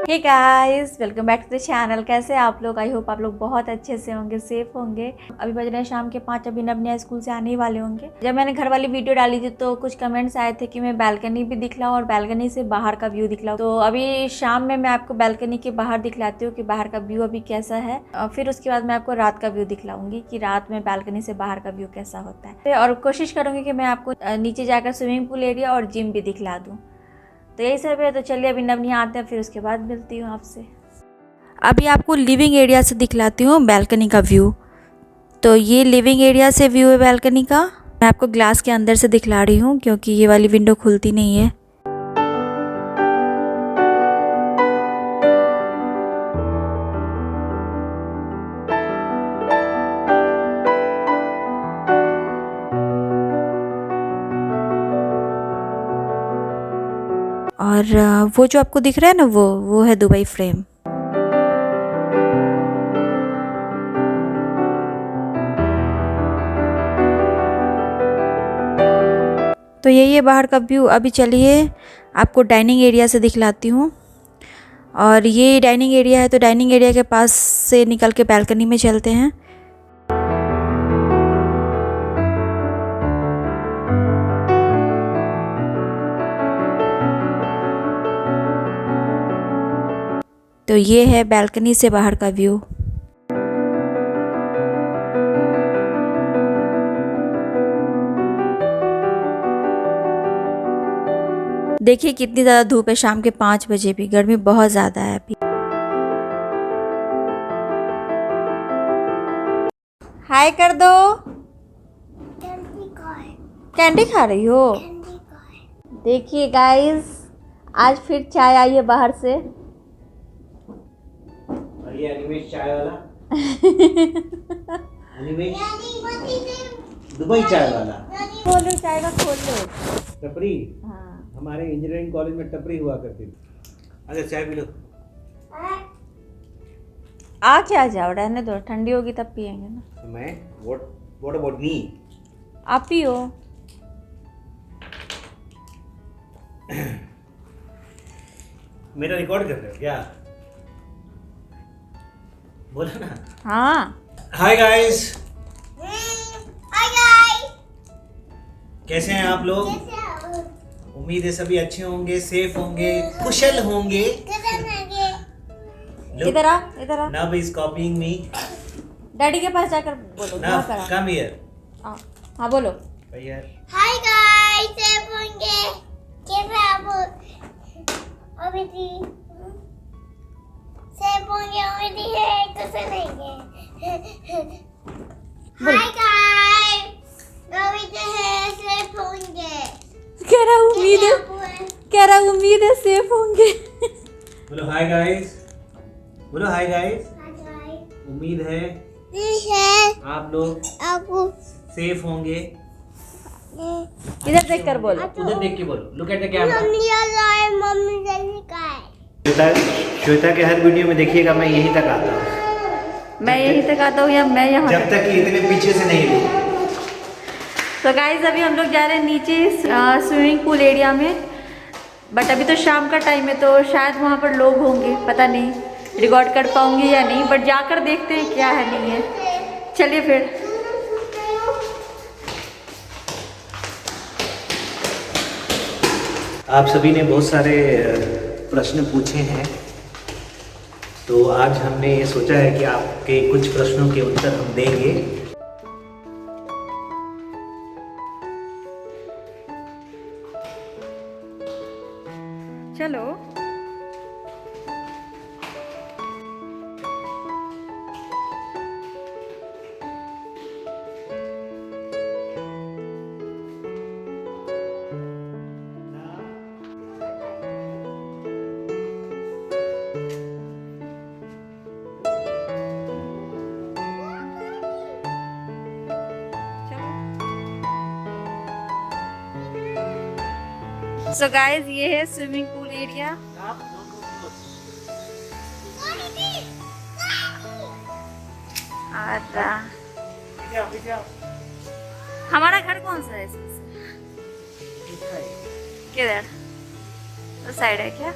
Hey guys, welcome back to the channel. कैसे हैं आप लोग? आई होप आप लोग बहुत अच्छे से होंगे, सेफ होंगे। अभी बज रहे हैं शाम के 5। अभी नवनिया स्कूल से आने ही वाले होंगे। जब मैंने घर वाली वीडियो डाली थी तो कुछ कमेंट्स आए थे कि मैं बालकनी भी दिखलाऊं और बालकनी से बाहर का व्यू दिखलाऊं। तो अभी शाम में मैं आपको बालकनी के बाहर दिखलाती हूँ कि बाहर का व्यू अभी कैसा है, और फिर उसके बाद मैं आपको रात का व्यू दिखलाऊंगी कि रात में बालकनी से बाहर का व्यू कैसा होता है। और कोशिश करूंगी कि मैं आपको नीचे जाकर स्विमिंग पूल एरिया और जिम भी दिखला दूँ। तो यही सब है। तो चलिए अभी नवनिया आते हैं, फिर उसके बाद मिलती हूँ आपसे। अभी आपको लिविंग एरिया से दिखलाती हूँ बालकनी का व्यू। तो ये लिविंग एरिया से व्यू है बालकनी का। मैं आपको ग्लास के अंदर से दिखला रही हूँ क्योंकि ये वाली विंडो खुलती नहीं है। और वो जो आपको दिख रहा है ना, वो है दुबई फ्रेम। तो यही है बाहर का व्यू। अभी चलिए आपको डाइनिंग एरिया से दिखलाती हूँ। और ये डाइनिंग एरिया है, तो डाइनिंग एरिया के पास से निकल के बालकनी में चलते हैं। तो ये है बालकनी से बाहर का व्यू। देखिए कितनी ज़्यादा धूप है, शाम के 5 बजे भी गर्मी बहुत ज़्यादा है अभी। हाय कर दो। कैंडी खा रही हो? देखिए गाइस, आज फिर चाय आई है बाहर से। और ये अनिमेश चाय वाला अनिमेश दुबई चाय वाला खोलो, चाय का खोल लो। टपरी। हाँ। हमारे इंजीनियरिंग कॉलेज में टपरी हुआ करती थी। अरे चाय पी लो। आ क्या जाओ, रहने दो, ठंडी होगी तब पियेंगे ना। तो मैं व्हाट अबाउट मी? आप पियो। मेरा रिकॉर्ड कर रहे हो क्या? बोला ना। हाँ। Hi guys. कैसे हैं आप लोग? उम्मीद है सभी अच्छे होंगे, सेफ होंगे, कुशल होंगे। इधर आ, इधर आ। Now is copying me. Daddy के पास जाकर बोलो। Now वहाँ पर आ। come here. हाँ बोलो। Here. हाय गाइस, सेफ होंगे। कैसे आप? अमिती सेफ होंगे, अमिती है कैसे रहेंगे? हाय गाइस, अमिती है सेफ होंगे। कह रहा उम्मीद है, कह रहा उम्मीद है सेफ होंगे। बोलो हाय गाइस। बोलो हाय गाइस। हाय गाइस, उम्मीद है आप लोग आपको सेफ होंगे। इधर देख कर बोलो। उधर देख के बोलो। Look at the camera. Mummy जल्दी का श्वेता के हर वीडियो में देखिएगा मैं यहीं तक आता हूँ। मैं यहीं तक आता हूँ या मैं यहाँ जब तक कि इतने पीछे से नहीं ली। तो गाइज अभी हम लोग जा रहे हैं नीचे स्विमिंग पूल एरिया में। बट अभी तो शाम का टाइम है, तो शायद वहाँ पर लोग होंगे, पता नहीं रिकॉर्ड कर पाऊंगी या नहीं। बट जाकर देखते हैं क्या है नहीं है। चलिए फिर। आप सभी ने बहुत सारे प्रश्न पूछे हैं, तो आज हमने ये सोचा है कि आपके कुछ प्रश्नों के उत्तर हम देंगे। चलो। सो गाइज ये है स्विमिंग पूल एरिया। और हमारा घर कौन सा है इसमें से? किधर? उस साइड है क्या?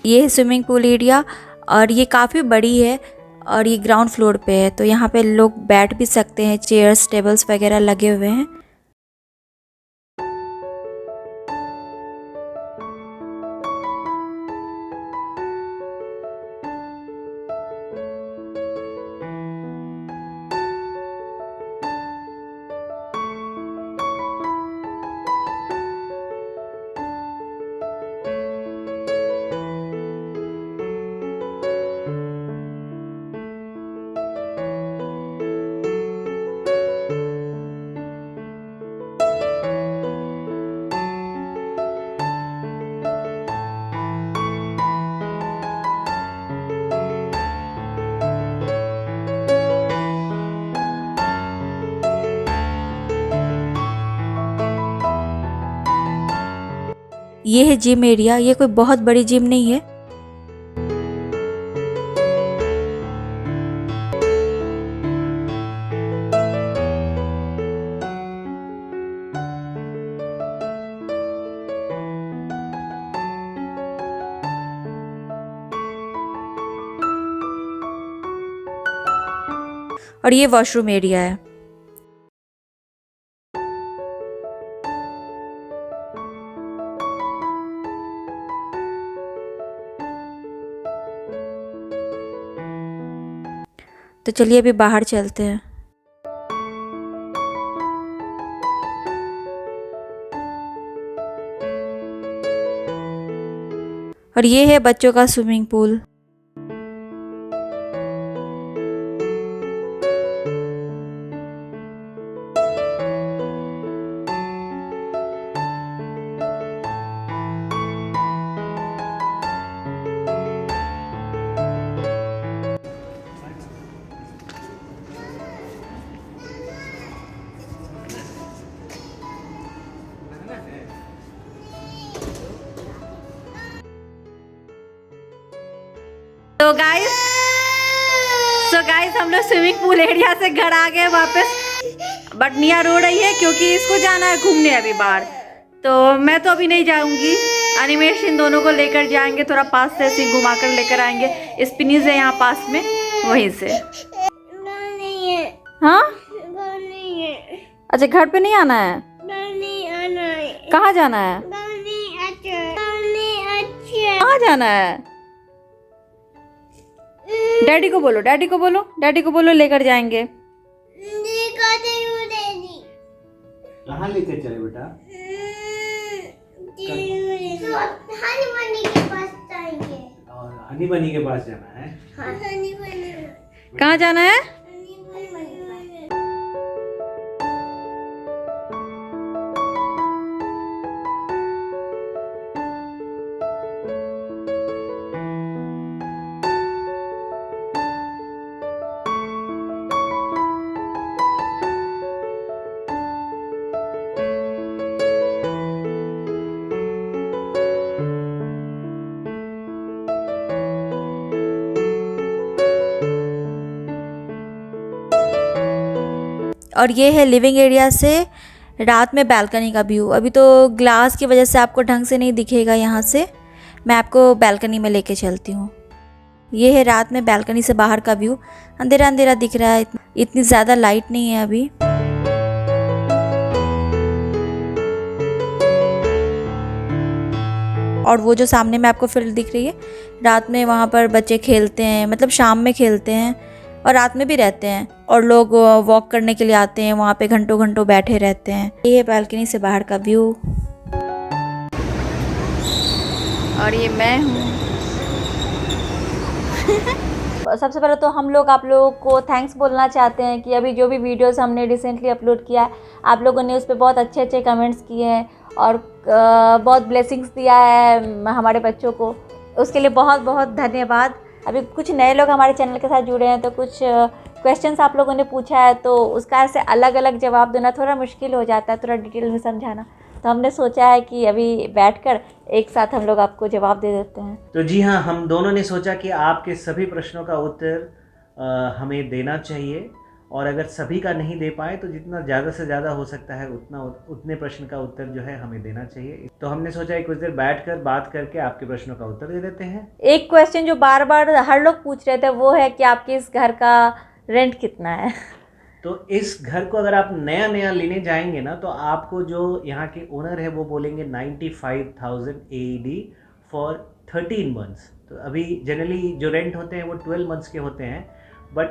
ये है स्विमिंग पूल एरिया और ये काफ़ी बड़ी है और ये ग्राउंड फ्लोर पे है, तो यहाँ पे लोग बैठ भी सकते हैं, चेयर्स टेबल्स वगैरह लगे हुए हैं। ये है जिम एरिया, ये कोई बहुत बड़ी जिम नहीं है। और ये वॉशरूम एरिया है। तो चलिए अभी बाहर चलते हैं। और ये है बच्चों का स्विमिंग पूल। तो गाइस हम लोग स्विमिंग पूल एरिया से घर आ गए वापस, बट निया रो रही है क्योंकि इसको जाना है घूमने अभी बाहर। तो मैं तो अभी नहीं जाऊंगी, अनिमेश इन दोनों को लेकर जाएंगे, थोड़ा पास से ऐसे घुमा कर लेकर आएंगे। स्पिनीज है यहाँ पास में, वहीं से। नहीं है। हाँ नहीं है। अच्छा, घर पे नहीं आना है? नहीं आना है। कहाँ जाना है? कहाँ जाना है? डैडी को बोलो, डैडी को बोलो, डैडी को बोलो लेकर जाएंगे। कहाँ लेकर चले बेटा? हनी बनी के पास जाएंगे। और हनी बनी के पास जाना है? हाँ, हनी बनी। कहाँ जाना है? और ये है लिविंग एरिया से रात में बालकनी का व्यू। अभी तो ग्लास की वजह से आपको ढंग से नहीं दिखेगा यहाँ से, मैं आपको बालकनी में लेके चलती हूँ। ये है रात में बालकनी से बाहर का व्यू। अंधेरा अंधेरा दिख रहा है, इतनी ज़्यादा लाइट नहीं है अभी। और वो जो सामने में आपको फील्ड दिख रही है, रात में वहाँ पर बच्चे खेलते हैं, मतलब शाम में खेलते हैं और रात में भी रहते हैं, और लोग वॉक करने के लिए आते हैं, वहाँ पे घंटों घंटों बैठे रहते हैं। ये है बालकनी से बाहर का व्यू। और ये मैं हूँ। सबसे पहले तो हम लोग आप लोगों को थैंक्स बोलना चाहते हैं कि अभी जो भी वीडियोस हमने रिसेंटली अपलोड किया है, आप लोगों ने उस पर बहुत अच्छे अच्छे कमेंट्स किए हैं और बहुत ब्लेसिंग्स दिया है हमारे बच्चों को, उसके लिए बहुत बहुत धन्यवाद। अभी कुछ नए लोग हमारे चैनल के साथ जुड़े हैं, तो कुछ क्वेश्चंस आप लोगों ने पूछा है, तो उसका ऐसे अलग अलग जवाब देना थोड़ा मुश्किल हो जाता है, थोड़ा डिटेल में समझाना। तो हमने सोचा है कि अभी बैठकर एक साथ हम लोग आपको जवाब दे देते हैं। तो जी हाँ, हम दोनों ने सोचा कि आपके सभी प्रश्नों का उत्तर हमें देना चाहिए, और अगर सभी का नहीं दे पाए तो जितना ज़्यादा से ज़्यादा हो सकता है उतने प्रश्न का उत्तर जो है हमें देना चाहिए। तो हमने सोचा है कुछ देर बैठकर बात करके आपके प्रश्नों का उत्तर दे देते हैं। एक क्वेश्चन जो बार बार हर लोग पूछ रहे थे वो है कि आपके इस घर का रेंट कितना है? तो इस घर को अगर आप नया नया लेने जाएंगे ना तो आपको जो यहाँ के ओनर है वो बोलेंगे 95,000 AED फॉर 13 मंथ्स। तो अभी जनरली जो रेंट होते हैं वो 12 मंथ्स के होते हैं, बट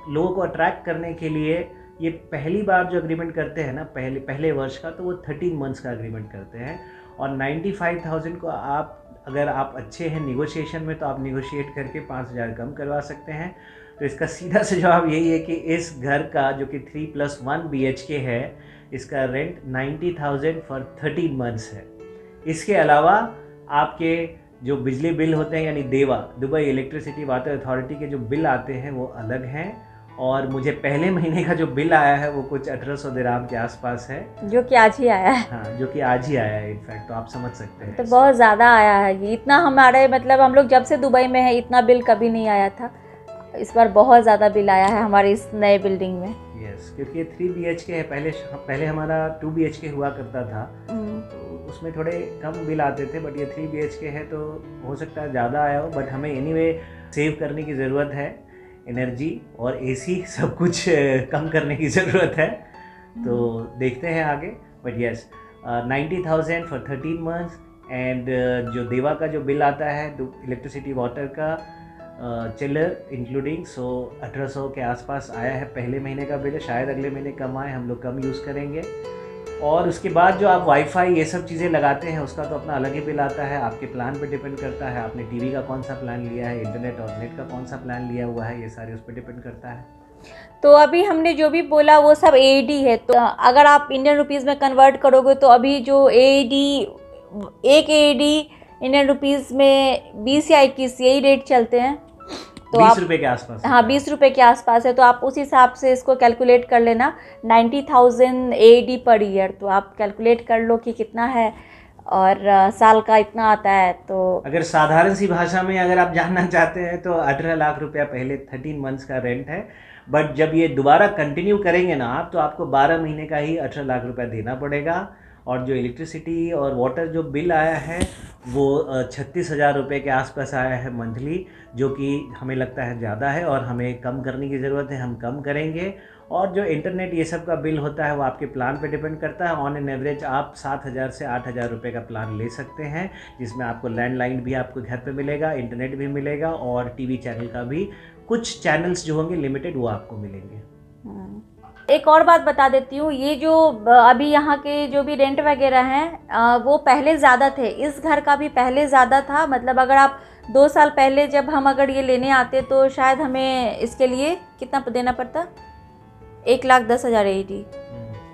लोगों को अट्रैक्ट करने के लिए ये पहली बार जो एग्रीमेंट करते हैं ना पहले वर्ष का, तो वो 13 मंथ्स का एग्रीमेंट करते हैं। और 95,000 को अगर आप अच्छे हैं निगोशिएशन में तो आप निगोशिएट करके 5,000 कम करवा सकते हैं। तो इसका सीधा से जवाब यही है कि इस घर का जो कि 3+1 BHK है, इसका रेंट 90,000 फॉर 13 मंथ्स है। इसके अलावा आपके जो बिजली बिल होते हैं यानी देवा, दुबई इलेक्ट्रिसिटी वाटर अथॉरिटी के जो बिल आते हैं वो अलग हैं। और मुझे पहले महीने का जो बिल आया है वो कुछ 1800 दिरहाम के आसपास है, जो कि आज ही आया है। हाँ, जो कि आज ही आया है इनफैक्ट। तो आप समझ सकते हैं तो बहुत ज़्यादा आया है ये। इतना हमारे मतलब हम लोग जब से दुबई में है इतना बिल कभी नहीं आया था। इस बार बहुत ज़्यादा बिल आया है हमारे इस नए बिल्डिंग में। यस, क्योंकि 3 BHK है। पहले हमारा 2 BHK हुआ करता था, तो उसमें थोड़े कम बिल आते थे, बट ये 3 BHK है तो हो सकता है ज़्यादा आया हो। बट हमें एनीवे सेव करने की ज़रूरत है, एनर्जी और AC सब कुछ कम करने की ज़रूरत है। तो देखते हैं आगे। But yes, 90,000 for 13 months. And जो देवा का जो बिल आता है इलेक्ट्रिसिटी वाटर का चिलर इंक्लूडिंग, सो 1800 के आसपास आया है पहले महीने का बिल। शायद अगले महीने कम आए, हम लोग कम यूज़ करेंगे। और उसके बाद जो आप वाईफाई ये सब चीज़ें लगाते हैं उसका तो अपना अलग ही बिल आता है, आपके प्लान पे डिपेंड करता है। आपने टीवी का कौन सा प्लान लिया है, इंटरनेट और नेट का कौन सा प्लान लिया हुआ है, ये सारे उस पर डिपेंड करता है। तो अभी हमने जो भी बोला वो सब AED है। तो अगर आप इंडियन रुपीज़ में कन्वर्ट करोगे तो अभी जो एक AED इंडियन रुपीज़ में 20 या 21 यही रेट चलते हैं। तो 20 रुपये के आसपास। हाँ, 20 रुपये के आसपास है। तो आप उस हिसाब से इसको कैलकुलेट कर लेना, 90,000 AED पर ईयर। तो आप कैलकुलेट कर लो कि कितना है और साल का इतना आता है। तो अगर साधारण सी भाषा में अगर आप जानना चाहते हैं तो 18 लाख रुपया पहले 13 मंथ्स का रेंट है। बट जब ये दोबारा कंटिन्यू करेंगे ना आप, तो आपको 12 महीने का ही 18 लाख रुपया देना पड़ेगा। और जो इलेक्ट्रिसिटी और वाटर जो बिल आया है वो 36,000 रुपये के आसपास आया है मंथली, जो कि हमें लगता है ज़्यादा है और हमें कम करने की ज़रूरत है। हम कम करेंगे। और जो इंटरनेट ये सब का बिल होता है वो आपके प्लान पे डिपेंड करता है। ऑन एन एवरेज आप 7,000 से 8,000 रुपये का प्लान ले सकते हैं, जिसमें आपको लैंडलाइन भी आपको घर पे मिलेगा, इंटरनेट भी मिलेगा और टीवी चैनल का भी कुछ चैनल्स जो होंगे लिमिटेड वो आपको मिलेंगे। एक और बात बता देती हूँ, ये जो अभी यहाँ के जो भी रेंट वगैरह हैं वो पहले ज़्यादा थे। इस घर का भी पहले ज़्यादा था। मतलब अगर आप 2 साल पहले जब हम अगर ये लेने आते तो शायद हमें इसके लिए कितना देना पड़ता, 1,10,000 AED।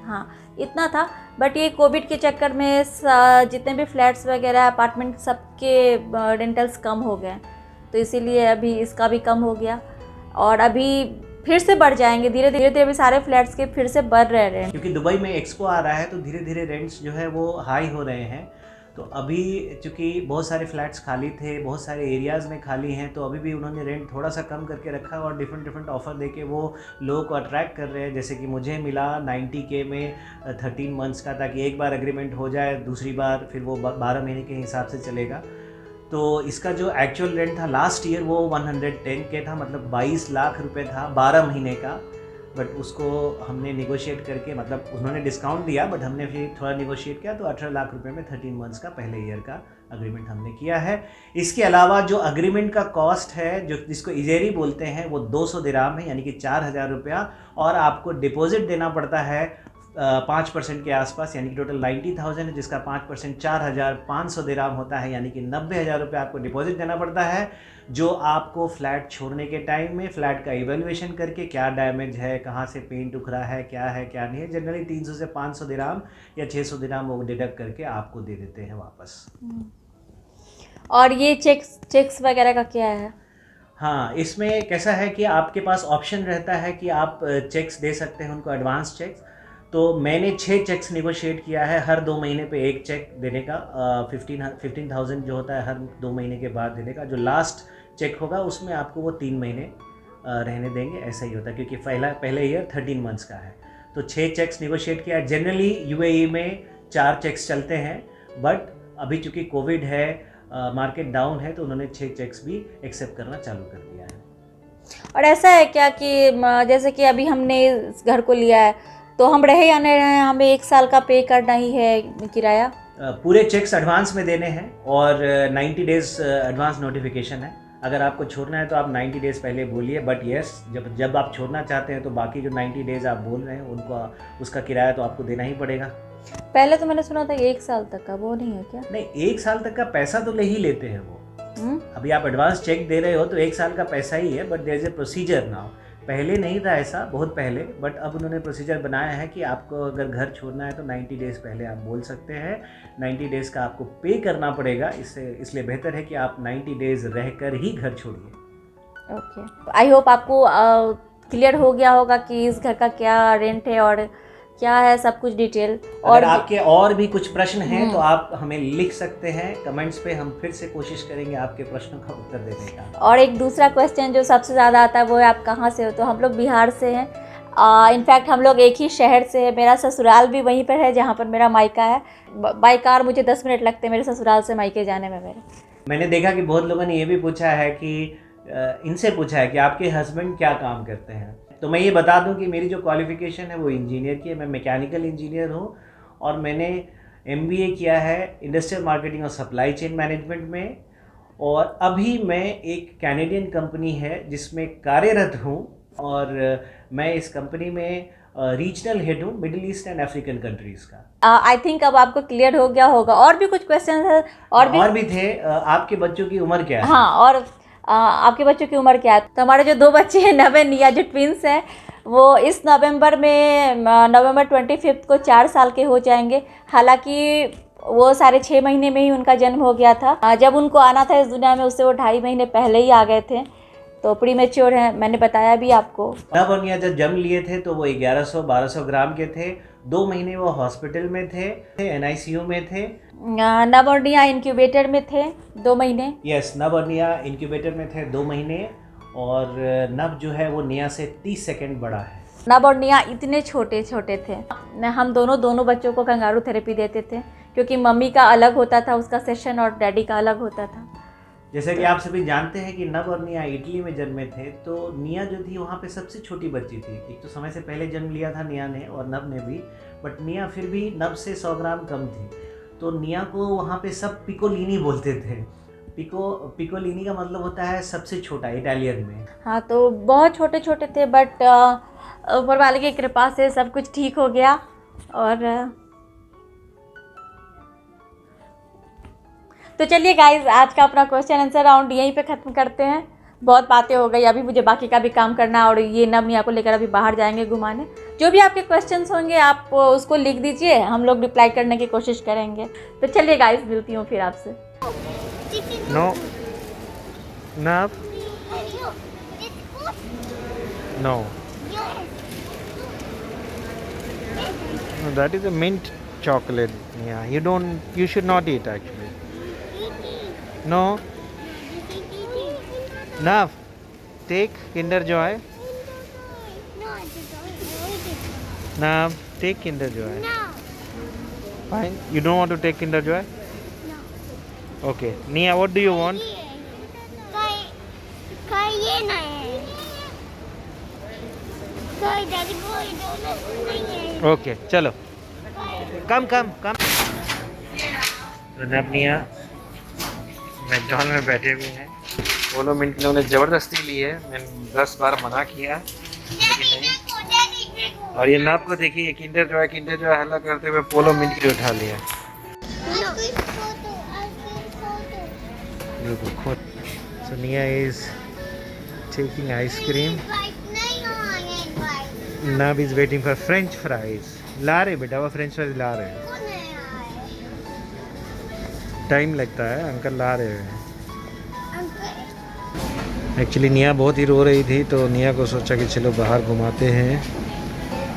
हाँ, इतना था। बट ये कोविड के चक्कर में जितने भी फ्लैट्स वगैरह अपार्टमेंट सबके रेंटल्स कम हो गए, तो इसीलिए अभी इसका भी कम हो गया। और अभी फिर से बढ़ जाएंगे धीरे धीरे भी सारे फ्लैट्स के फिर से बढ़ रहे हैं। क्योंकि दुबई में एक्सपो आ रहा है तो धीरे धीरे रेंट्स जो है वो हाई हो रहे हैं। तो अभी चूँकि बहुत सारे फ्लैट्स खाली थे, बहुत सारे एरियाज़ में खाली हैं, तो अभी भी उन्होंने रेंट थोड़ा सा कम करके रखा और डिफरेंट ऑफ़र देके वो लोगों को अट्रैक्ट कर रहे हैं। जैसे कि मुझे मिला 90K में 13 मंथ्स का, ताकि एक बार एग्रीमेंट हो जाए, दूसरी बार फिर वो 12 महीने के हिसाब से चलेगा। तो इसका जो एक्चुअल रेंट था लास्ट ईयर वो 110K था, मतलब 22 लाख रुपए था 12 महीने का। बट उसको हमने निगोशिएट करके, मतलब उन्होंने डिस्काउंट दिया बट हमने फिर थोड़ा निगोशिएट किया, तो 18 लाख रुपए में 13 मंथ्स का पहले ईयर का अग्रीमेंट हमने किया है। इसके अलावा जो अग्रीमेंट का कॉस्ट है, जो जिसको इजेरी बोलते हैं, वो 200 दिरहाम है, यानी कि 4,000 रुपया। और आपको डिपॉजिट देना पड़ता है 5% के आसपास, यानी कि टोटल 90,000 है, जिसका 5% 4,500 दिरहाम होता है, यानी कि 90,000 रुपये आपको डिपॉजिट देना पड़ता है, जो आपको फ्लैट छोड़ने के टाइम में फ्लैट का इवैल्यूएशन करके क्या डैमेज है, कहाँ से पेंट उखड़ा है, क्या है क्या नहीं है, जनरली 300 से 500 दिरहाम या 600 दिरहाम वो डिडक्ट करके आपको दे देते हैं वापस। और ये चेक्स वगैरह का क्या है? हाँ, इसमें कैसा है कि आपके पास ऑप्शन रहता है कि आप चेक्स दे सकते हैं उनको, एडवांस चेक्स। तो मैंने 6 चेक्स निगोशिएट किया है, हर 2 महीने पे एक चेक देने का, 15,000 जो होता है हर 2 महीने के बाद देने का। जो लास्ट चेक होगा उसमें आपको वो 3 महीने रहने देंगे, ऐसा ही होता है क्योंकि पहले ईयर 13 मंथ्स का है। तो 6 चेक्स निगोशिएट किया। जनरली यूएई में 4 चेक्स चलते हैं, बट अभी चूँकि कोविड है, मार्केट डाउन है, तो उन्होंने 6 चेक्स भी एक्सेप्ट करना चालू कर दिया है। और ऐसा है क्या कि जैसे कि अभी हमने इस घर को लिया है तो हम रहे या नहीं रहे, हमें 1 साल का पे करना ही है किराया? पूरे चेक्स एडवांस में देने हैं और 90 डेज़ एडवांस नोटिफिकेशन है। अगर आपको छोड़ना है तो आप 90 डेज़ पहले बोलिए, बट येस जब आप छोड़ना चाहते हैं तो बाकी जो 90 डेज़ आप बोल रहे हैं उनको उसका किराया तो आपको देना ही पड़ेगा। पहले तो मैंने सुना था 1 साल तक का, वो नहीं है क्या? नहीं, 1 साल तक का पैसा तो ले ही लेते हैं वो। अभी आप एडवांस चेक दे रहे हो तो 1 साल का पैसा ही है, but there is a procedure now. पहले नहीं था ऐसा, बहुत पहले, बट अब उन्होंने प्रोसीजर बनाया है कि आपको अगर घर छोड़ना है तो 90 डेज़ पहले आप बोल सकते हैं। 90 डेज़ का आपको पे करना पड़ेगा, इसलिए बेहतर है कि आप 90 डेज़ रहकर ही घर छोड़िए। ओके, आई होप आपको क्लियर हो गया होगा कि इस घर का क्या रेंट है और क्या है सब कुछ डिटेल। और आपके और भी कुछ प्रश्न हैं तो आप हमें लिख सकते हैं कमेंट्स पे, हम फिर से कोशिश करेंगे आपके प्रश्नों का उत्तर देने का। और एक दूसरा क्वेश्चन जो सबसे ज़्यादा आता है वो है आप कहाँ से हो? तो हम लोग बिहार से हैं। इनफैक्ट हम लोग एक ही शहर से है। मेरा ससुराल भी वहीं पर है जहाँ पर मेरा मायका है। बाई कार मुझे 10 मिनट लगते हैं मेरे ससुराल से मायके जाने में मेरे। मैंने देखा कि बहुत लोगों ने ये भी पूछा है कि इनसे पूछा है कि आपके हस्बैंड क्या काम करते हैं। तो मैं ये बता दूं कि मेरी जो क्वालिफ़िकेशन है वो इंजीनियर की है। मैं मैकेनिकल इंजीनियर हूँ और मैंने MBA किया है इंडस्ट्रियल मार्केटिंग और सप्लाई चेन मैनेजमेंट में। और अभी मैं एक कैनेडियन कंपनी है जिसमें कार्यरत हूँ और मैं इस कंपनी में रीजनल हेड हूँ middle east and African countries का। आई थिंक अब आपको क्लियर हो गया होगा। और भी कुछ क्वेश्चन है? और भी थे। आपके बच्चों की उम्र क्या है? हाँ, और आपके बच्चों की उम्र क्या है? तो हमारे जो 2 बच्चे हैं नव एंड निया, जो ट्विंस हैं, वो इस नवंबर 25 को 4 साल के हो जाएंगे। हालांकि वो 6.5 महीने में ही उनका जन्म हो गया था। जब उनको आना था इस दुनिया में उससे वो 2.5 महीने पहले ही आ गए थे, तो प्रीमेच्योर हैं, मैंने बताया भी आपको। नव और निया जब जन्म लिए थे तो वो 1100-1200 ग्राम के थे। 2 महीने वो हॉस्पिटल में थे, NICU में थे। नव और निया इंक्यूबेटर में थे 2 महीने। यस, नव और निया इंक्यूबेटर में थे 2 महीने और नव जो है वो निया से 30 सेकंड बड़ा है। नव और निया इतने छोटे छोटे थे। हम दोनों बच्चों को कंगारू थेरेपी देते थे क्योंकि मम्मी का अलग होता था उसका सेशन और डैडी का अलग होता था। जैसे कि आप सभी जानते हैं कि नव और निया इटली में जन्मे थे, तो निया जो थी वहाँ पे सबसे छोटी बच्ची थी। एक तो समय से पहले जन्म लिया था निया ने और नव ने भी, बट निया फिर भी नव से 100 ग्राम कम थी। तो निया को वहाँ पे सब पिकोलिनी बोलते थे। पिकोलिनी का मतलब होता है सबसे छोटा इटालियन में। हाँ, तो बहुत छोटे छोटे थे, बट ऊपर वाले की कृपा से सब कुछ ठीक हो गया। और तो चलिए गाइज, आज का अपना क्वेश्चन आंसर राउंड यहीं पे ख़त्म करते हैं। बहुत बातें हो गई, अभी मुझे बाकी का भी काम करना और ये नव निया को लेकर अभी बाहर जाएंगे घुमाने। जो भी आपके क्वेश्चंस होंगे आप उसको लिख दीजिए, हम लोग रिप्लाई करने की कोशिश करेंगे। तो चलिए गाइज, मिलती हूँ फिर आपसे। नो नव no that is a mint chocolate. Yeah, you should not eat actually. No. Nav, take Kinder Joy. Nav, take Kinder Joy. No. Fine. You don't want to take Kinder Joy? No. Okay. Nia, what do you want? कोई ये नहीं है, कोई daddy कोई donut नहीं है। Okay, चलो। कम नव निया मैकडॉनल्ड में बैठे हुए हैं। पोलो मिंट ने उन्हें ज़बरदस्ती ली है। मैंने 10 बार मना किया लेकिन नहीं। और ये नव को देखिए, किंडर जॉय हल्ला करते हुए पोलो मिंट के उठा लिया। So Nia is taking ice cream. Nav is waiting for French fries. ला रहे बेटा, वो फ्रेंच फ्राइज ला रहे हैं। टाइम लगता है, अंकल ला रहे हैं। एक्चुअली निया बहुत ही रो रही थी तो निया को सोचा कि चलो बाहर घुमाते हैं।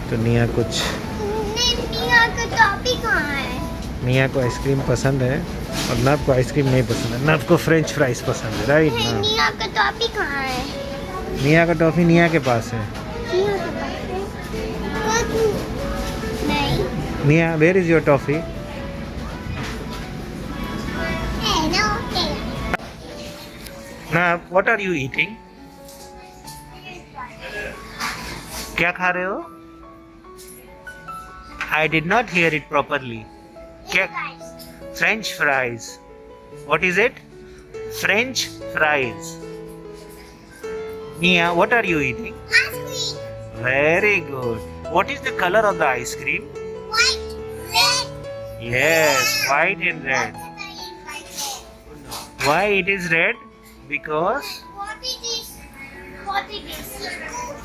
तो निया कुछ निया का टॉपी कहाँ है? निया को आइसक्रीम पसंद है और नव को आइसक्रीम नहीं पसंद है। नव को फ्रेंच फ्राइज पसंद है, राइट? निया का टॉपी कहाँ है? निया का टॉफी निया के पास है। नहीं। Nia, where is your toffee? ना, व्हाट आर यू ईटिंग? क्या खा रहे हो? I did not hear it properly. क्या? French fries. What is it? French fries. Nia, what are you eating? Ice cream. Very good. What is the color of the ice cream? White, red. Yes, white and red. Why it is red? Because What it is? What it is?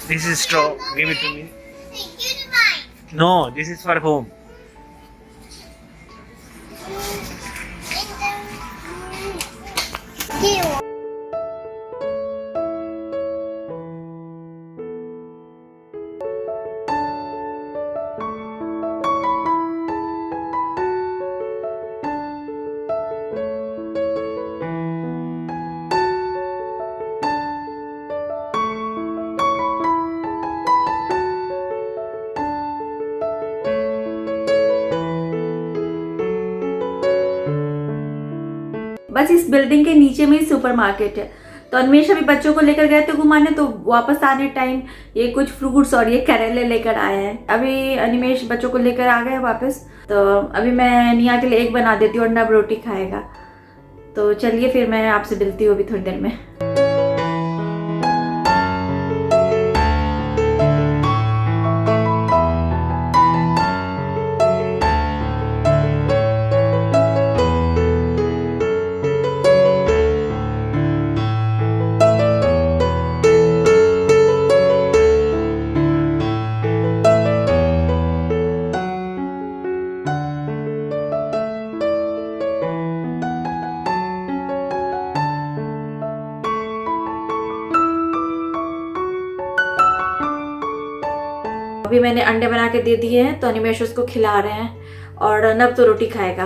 this is straw. Give it to me. Give me mine. No, this is for home. Here. बस इस building के नीचे में ही supermarket है। तो अन्वेष अभी बच्चों को लेकर गए थे घुमाने, तो वापस आने टाइम ये कुछ फ्रूट्स और ये करेले लेकर आए हैं। अभी अन्वेष बच्चों को लेकर आ गए वापस। तो अभी मैं निया के लिए एक बना देती हूँ और नब रोटी खाएगा। तो चलिए फिर मैं आपसे मिलती हूँ अभी थोड़ी देर में। अभी मैंने अंडे बना के दे दिए हैं, तो अनिमेश उसको खिला रहे हैं और नब तो रोटी खाएगा।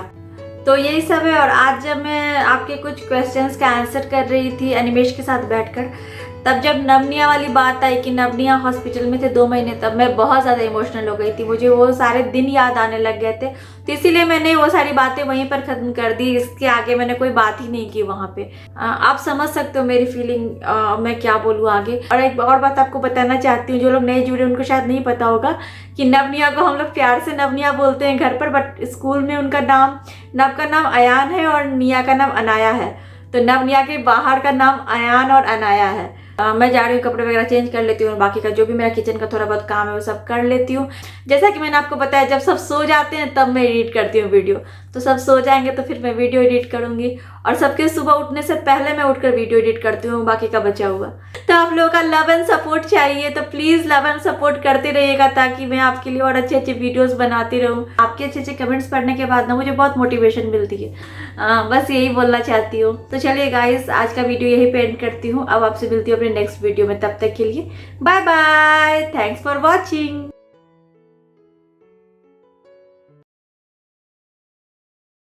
तो यही सब है। और आज जब मैं आपके कुछ क्वेश्चंस का आंसर कर रही थी अनिमेश के साथ बैठकर, तब जब नवनिया वाली बात आई कि नवनिया हॉस्पिटल में थे 2 महीने, तब मैं बहुत ज़्यादा इमोशनल हो गई थी। मुझे वो सारे दिन याद आने लग गए थे, तो इसीलिए मैंने वो सारी बातें वहीं पर ख़त्म कर दी। इसके आगे मैंने कोई बात ही नहीं की वहाँ पे। आप समझ सकते हो मेरी फीलिंग, मैं क्या बोलूँ आगे। और एक और बात आपको बताना चाहती हूँ, जो लोग नए जुड़े उनको शायद नहीं पता होगा कि नवनिया को हम लोग प्यार से नवनिया बोलते हैं घर पर, बट स्कूल में उनका नाम, नव का नाम अयान है और निया का नाम अनाया है। तो नवनिया के बाहर का नाम अयान और अनाया है। मैं जा रही हूँ, कपड़े वगैरह चेंज कर लेती हूँ और बाकी का जो भी मेरा किचन का थोड़ा बहुत काम है वो सब कर लेती हूँ। जैसा कि मैंने आपको बताया, जब सब सो जाते हैं तब मैं एडिट करती हूँ वीडियो। तो सब सो जाएंगे तो फिर मैं वीडियो एडिट करूँगी, और सबके सुबह उठने से पहले मैं उठकर वीडियो एडिट करती हूँ बाकी का बचा हुआ। तो आप लोगों का लव एंड सपोर्ट चाहिए, तो प्लीज़ लव एंड सपोर्ट करते रहिएगा, ताकि मैं आपके लिए और अच्छे अच्छे वीडियोज़ बनाती रहूँ। आपके अच्छे अच्छे कमेंट्स पढ़ने के बाद ना मुझे बहुत मोटिवेशन मिलती है। बस यही बोलना चाहती हूँ। तो चलिए गाइस, आज का वीडियो यही पे एंड करती हूँ। अब आपसे मिलती हूँ अपने नेक्स्ट वीडियो में। तब तक के लिए bye bye, thanks for watching.